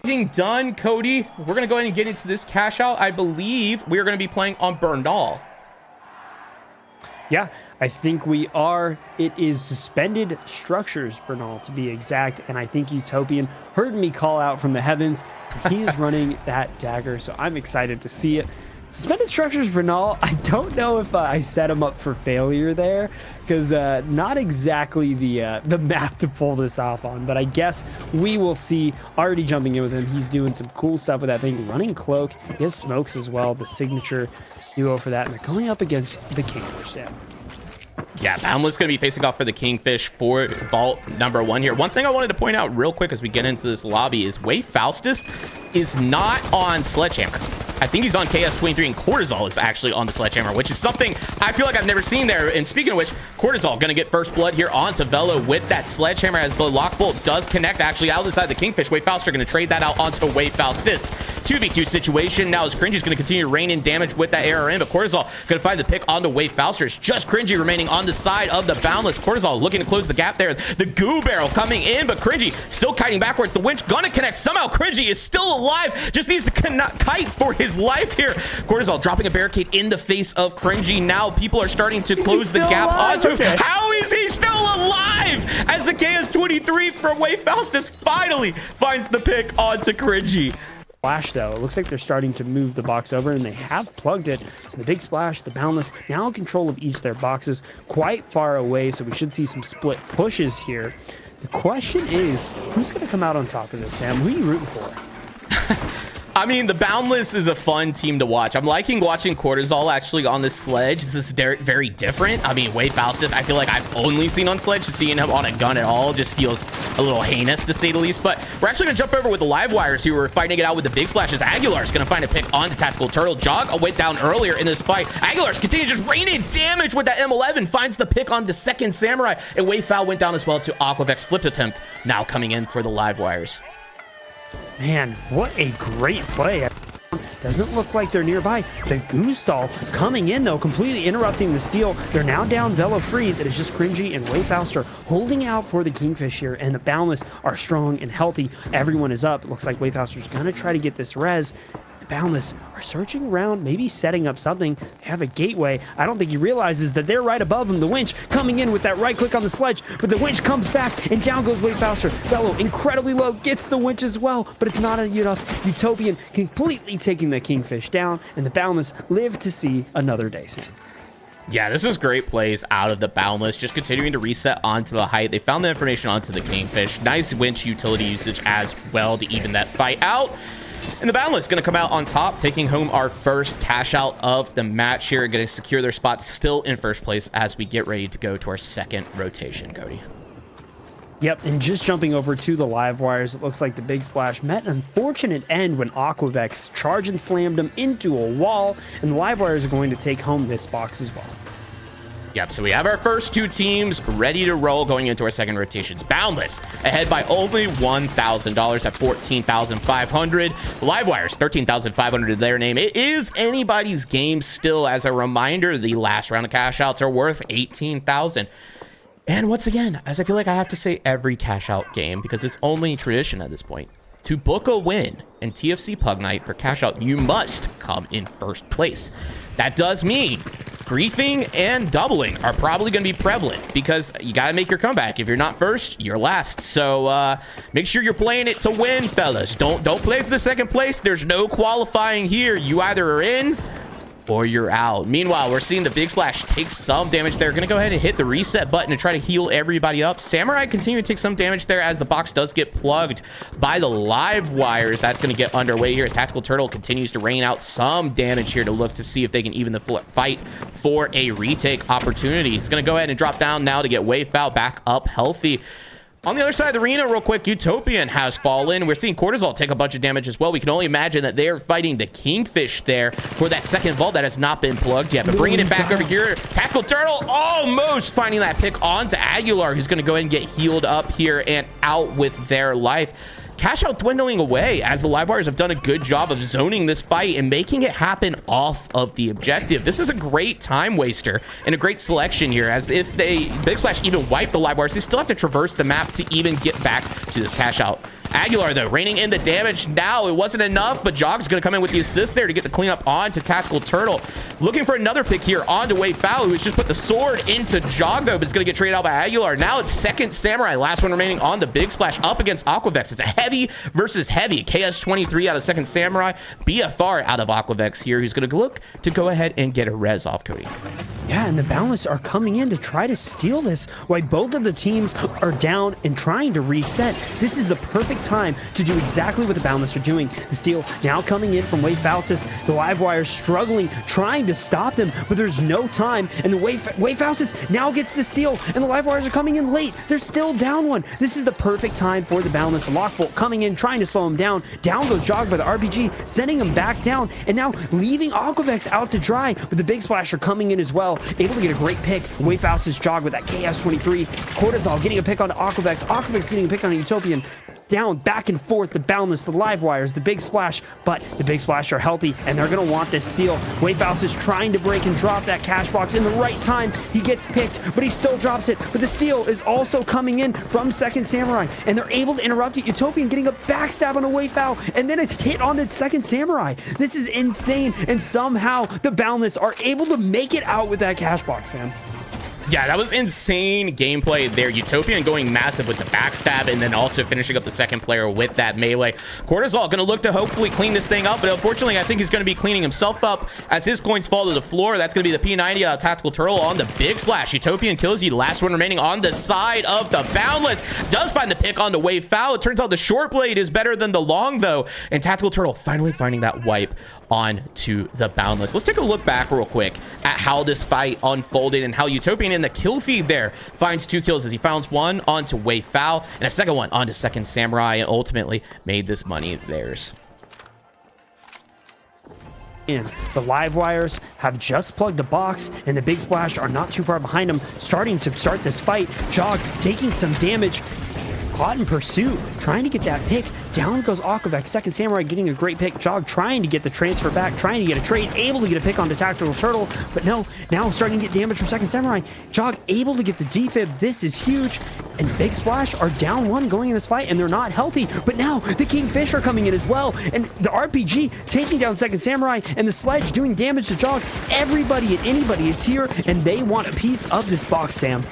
Done, Cody. We're going to go ahead and get into this cash out. I believe we are going to be playing on Bernal. Yeah, I think we are. It is suspended structures, Bernal, to be exact. And I think Utopian heard me call out from the heavens. He is running that dagger, so I'm excited to see it. Suspended structures, Bernal. I don't know if I set him up for failure there, because not exactly the map to pull this off on, but I guess we will see. Already jumping in with him. He's doing some cool stuff with that thing. Running cloak. He has smokes as well. The signature duo for that, and they're going up against the Kingfish, Sam. Yeah, Boundless going to be facing off for the Kingfish for vault number 1 here. One thing I wanted to point out real quick as we get into this lobby is Way Faustus is not on Sledgehammer. I think he's on KS23, and Cortisol is actually on the Sledgehammer, which is something I feel like I've never seen there. And speaking of which, Cortisol going to get first blood here onto Velo with that Sledgehammer as the Lockbolt does connect actually out of the side of the Kingfish. Way Faustus going to trade that out onto Way Faustus. 2v2 situation. Now as Cringy's going to continue to rain in damage with that ARM, but Cortisol going to find the pick onto Way Faustus. Just Cringy remaining on the side of the Boundless. Cortisol looking to close the gap there. The Goo Barrel coming in, but Cringy still kiting backwards. The winch going to connect. Somehow Cringy is still alive. Just needs to kite for his life here. Cortisol dropping a barricade in the face of Cringy. Now people are starting to close the gap onto him. How is he still alive? As the KS23 from Way Faustus finally finds the pick onto Cringy. Splash, though. It looks like they're starting to move the box over, and they have plugged it. So the Big Splash, the Boundless, now in control of each of their boxes, quite far away, so we should see some split pushes here. The question is, who's going to come out on top of this, Sam? Who are you rooting for? I mean, the Boundless is a fun team to watch. I'm liking watching Cortisol actually on this sledge. This is very different. I mean, Way Faustus, I feel like I've only seen on sledge. Seeing him on a gun at all just feels a little heinous, to say the least. But we're actually going to jump over with the live wires who were fighting it out with the Big Splashes. Aguilar's going to find a pick onto Tactical Turtle. Jog went down earlier in this fight. Aguilar's continue to just rain in damage with that M11. Finds the pick on the second Samurai. And Way Foul went down as well to Aquavex's flipped attempt. Now coming in for the live wires. Man, what a great play. Doesn't look like they're nearby. The Goostall coming in, though, completely interrupting the steal. They're now down Velo Freeze. It is just Cringy and Way Faster holding out for the Kingfish here, and the Boundless are strong and healthy. Everyone is up. It looks like Way Faster's going to try to get this res. The Boundless are searching around, maybe setting up something. They have a gateway. I don't think he realizes that they're right above him. The winch coming in with that right click on the sledge, but the winch comes back, and down goes Way Faster. Velo incredibly low, gets the winch as well, but it's not enough. Utopian completely taking the Kingfish down, and the Boundless live to see another day, Sam. Yeah, this is great plays out of the Boundless, just continuing to reset onto the height. They found the information onto the Kingfish. Nice winch utility usage as well to even that fight out. And the Boundless going to come out on top, taking home our first cash out of the match here. Going to secure their spots still in first place as we get ready to go to our second rotation, Cody. Yep, and just jumping over to the live wires, it looks like the Big Splash met an unfortunate end when Aquavex charged and slammed him into a wall, and the live wires are going to take home this box as well. Yep, so we have our first two teams ready to roll going into our second rotations. Boundless ahead by only $1,000 at $14,500. Livewires, $13,500 to their name. It is anybody's game still. As a reminder, the last round of cash outs are worth $18,000. And once again, as I feel like I have to say every cash out game, because it's only tradition at this point, to book a win in TFC Pug Night for cash out, you must come in first place. That does mean griefing and doubling are probably going to be prevalent, because you got to make your comeback. If you're not first, you're last. So make sure you're playing it to win, fellas. Don't play for the second place. There's no qualifying here. You either are in or you're out. Meanwhile, we're seeing the Big Splash take some damage there. Gonna go ahead and hit the reset button to try to heal everybody up. Samurai continue to take some damage there as the box does get plugged by the live wires. That's gonna get underway here as Tactical Turtle continues to rain out some damage here to look to see if they can even the fight for a retake opportunity. He's gonna go ahead and drop down now to get Way Foul back up healthy. On the other side of the arena, real quick, Utopian has fallen. We're seeing Cortisol take a bunch of damage as well. We can only imagine that they are fighting the Kingfish there for that second vault that has not been plugged yet. But bringing it back over here, Tactical Turtle almost finding that pick onto Aguilar, who's going to go ahead and get healed up here and out with their life. Cash out dwindling away as the Livewires have done a good job of zoning this fight and making it happen off of the objective. This is a great time waster and a great selection here, as if they Big Splash even wipe the Livewires, they still have to traverse the map to even get back to this cash out. Aguilar, though, reining in the damage now. It wasn't enough, but Jog's going to come in with the assist there to get the cleanup on to Tactical Turtle. Looking for another pick here on to Wei Fao, who has just put the sword into Jog, though, but it's going to get traded out by Aguilar. Now it's second Samurai, last one remaining on the Big Splash up against Aquavex. It's a heavy versus heavy. KS23 out of second Samurai, BFR out of Aquavex here, who's going to look to go ahead and get a res off Cody. Yeah, and the Boundless are coming in to try to steal this while both of the teams are down and trying to reset. This is the perfect time to do exactly what the Boundless are doing. The steal now coming in from Wei Faustus. The Livewire struggling, trying to stop them, but there's no time. And the Wei Faustus now gets the steal, and the Livewires are coming in late. They're still down one. This is the perfect time for the Boundless. Lockbolt coming in, trying to slow him down. Down goes Jog by the RPG, sending him back down, and now leaving Aquavex out to dry. But the Big Splasher coming in as well, able to get a great pick. Wei Faustus Jog with that KS23. Cortisol getting a pick on Aquavex. Aquavex getting a pick on a Utopian. Down, back and forth, the Boundless, the Livewires, the Big Splash, but the Big Splash are healthy, and they're going to want this steal. Wei Faustus is trying to break and drop that cash box in the right time. He gets picked, but he still drops it. But the steal is also coming in from second Samurai, and they're able to interrupt it. Utopian getting a backstab on a Wei Fao, and then a hit on the second Samurai. This is insane, and somehow the Boundless are able to make it out with that cash box, Sam. Yeah, that was insane gameplay there. Utopian going massive with the backstab and then also finishing up the second player with that melee. Cortisol going to look to hopefully clean this thing up, but unfortunately, I think he's going to be cleaning himself up as his coins fall to the floor. That's going to be the P90 out of Tactical Turtle on the Big Splash. Utopian kills you. Last one remaining on the side of the Boundless. Does find the pick on the Wei Fao. It turns out the short blade is better than the long, though. And Tactical Turtle finally finding that wipe on to the Boundless. Let's take a look back real quick at how this fight unfolded and how Utopian in the kill feed there finds 2 kills as he finds one onto Wei Fao and a second one onto second Samurai, and ultimately made this money theirs. The Livewires have just plugged the box, and the Big Splash are not too far behind them, starting to start this fight. Jog taking some damage. Caught in pursuit, trying to get that pick. Down goes Aquavex. Second Samurai getting a great pick. Jog trying to get the transfer back, trying to get a trade, able to get a pick onto Tactical Turtle, but no, now starting to get damage from second Samurai. Jog able to get the defib. This is huge. And Big Splash are down one going in this fight, and they're not healthy. But now the Kingfish are coming in as well, and the RPG taking down second Samurai, and the Sledge doing damage to Jog. Everybody and anybody is here, and they want a piece of this box, Sam.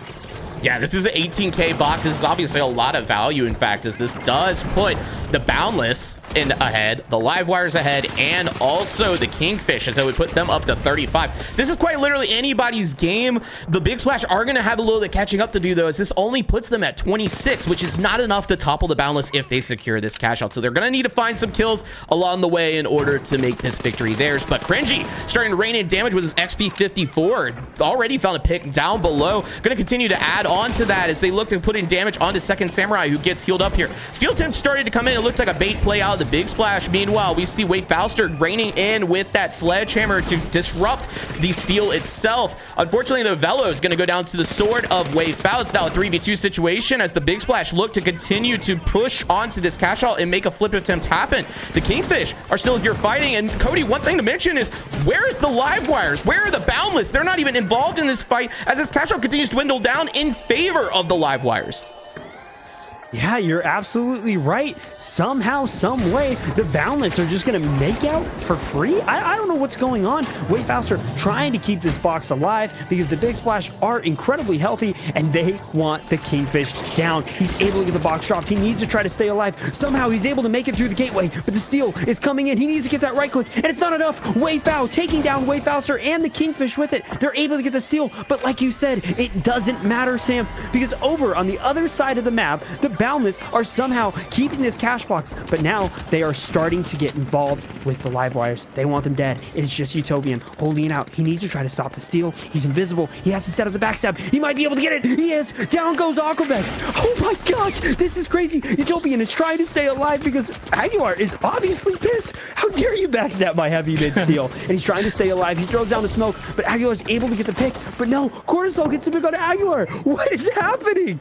Yeah, this is an 18K box. This is obviously a lot of value, in fact, as this does put the Boundless in ahead, the Livewires ahead, and also the Kingfish, as I would put them up to 35. This is quite literally anybody's game. The Big Splash are going to have a little bit catching up to do, though, as this only puts them at 26, which is not enough to topple the Boundless if they secure this cash out. So they're going to need to find some kills along the way in order to make this victory theirs. But Cringy starting to rain in damage with his XP 54. Already found a pick down below. Going to continue to add on to that as they look to put in damage onto second Samurai, who gets healed up here. Steel Temp started to come in. It looked like a bait play out of the Big Splash. Meanwhile, we see Wei Fauster raining in with that sledgehammer to disrupt the steel itself. Unfortunately, the Velo is going to go down to the sword of Wei Fao. It's now a 3v2 situation as the Big Splash look to continue to push onto this cash out and make a flip attempt happen. The Kingfish are still here fighting, and Cody, one thing to mention is, where's the Livewires? Where are the Boundless? They're not even involved in this fight as this cash out continues to dwindle down in favor of the Livewires. Yeah, you're absolutely right. Somehow, some way, the Boundless are just going to make out for free. I don't know what's going on. Wei Fauster trying to keep this box alive because the Big Splash are incredibly healthy and they want the Kingfish down. He's able to get the box dropped. He needs to try to stay alive. Somehow, he's able to make it through the gateway, but the steal is coming in. He needs to get that right click, and it's not enough. Wei Fao taking down Wei Fauster and the Kingfish with it. They're able to get the steal, but like you said, it doesn't matter, Sam, because over on the other side of the map, the Boundless are somehow keeping this cash box, but now they are starting to get involved with the Livewires. They want them dead. It's just Utopian holding it out. He needs to try to stop the steal. He's invisible. He has to set up the backstab. He might be able to get it. He is. Down goes Aquavex. Oh my gosh, this is crazy. Utopian is trying to stay alive because Aguilar is obviously pissed. How dare you backstab my heavy mid-steal? And he's trying to stay alive. He throws down the smoke, but Aguilar's able to get the pick. But no, Cortisol gets the pick on Aguilar. What is happening?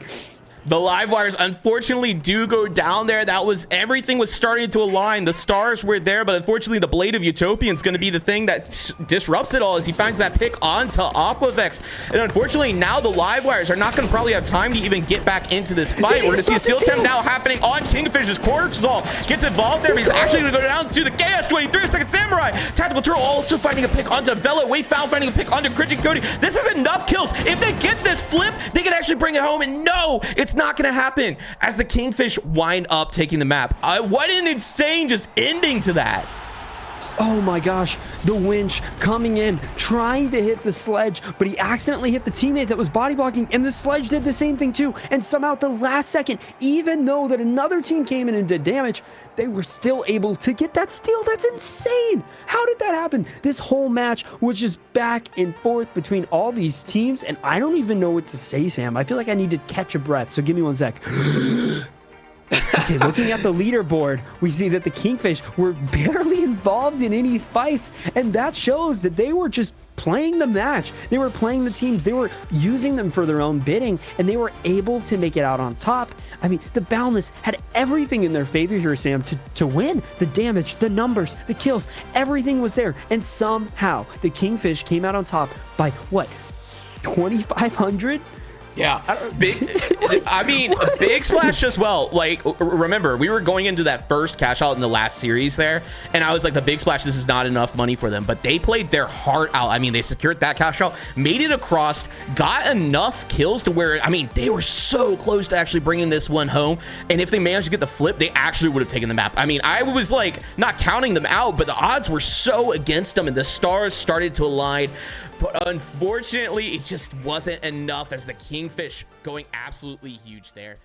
The live wires unfortunately do go down there. Everything was starting to align. The stars were there, but unfortunately the Blade of Utopia is going to be the thing that disrupts it all as he finds that pick onto Aquavex. And unfortunately now the live wires are not going to probably have time to even get back into this fight. We're going to see a steal attempt now happening on Kingfish's Corpsal. Gets involved there, but he's actually going to go down to the Chaos 23 Second Samurai. Tactical Turtle also finding a pick onto Velo. Wayfound finding a pick onto Cringy Cody. This is enough kills. If they get this flip, they can actually bring it home. And no, it's not going to happen as the Kingfish wind up taking the map. What an insane just ending to that. Oh my gosh, the winch coming in, trying to hit the sledge, but he accidentally hit the teammate that was body blocking, and the sledge did the same thing too. And somehow at the last second, even though that another team came in and did damage, they were still able to get that steal. That's insane. How did that happen? This whole match was just back and forth between all these teams, and I don't even know what to say, Sam. I feel like I need to catch a breath, so give me 1 sec. Okay, looking at the leaderboard, we see that the Kingfish were barely involved in any fights, and that shows that they were just playing the match. They were playing the teams. They were using them for their own bidding, and they were able to make it out on top. I mean, the Boundless had everything in their favor here, Sam, to win. The damage, the numbers, the kills, everything was there, and somehow the Kingfish came out on top by, what, 2,500? Yeah, I mean, Big Splash as well. Like, remember, we were going into that first cash out in the last series there, and I was like, the Big Splash, this is not enough money for them. But they played their heart out. I mean, they secured that cash out, made it across, got enough kills to where, I mean, they were so close to actually bringing this one home. And if they managed to get the flip, they actually would have taken the map. I mean, I was like, not counting them out, but the odds were so against them, and the stars started to align. But unfortunately, it just wasn't enough as the Kingfish going absolutely huge there.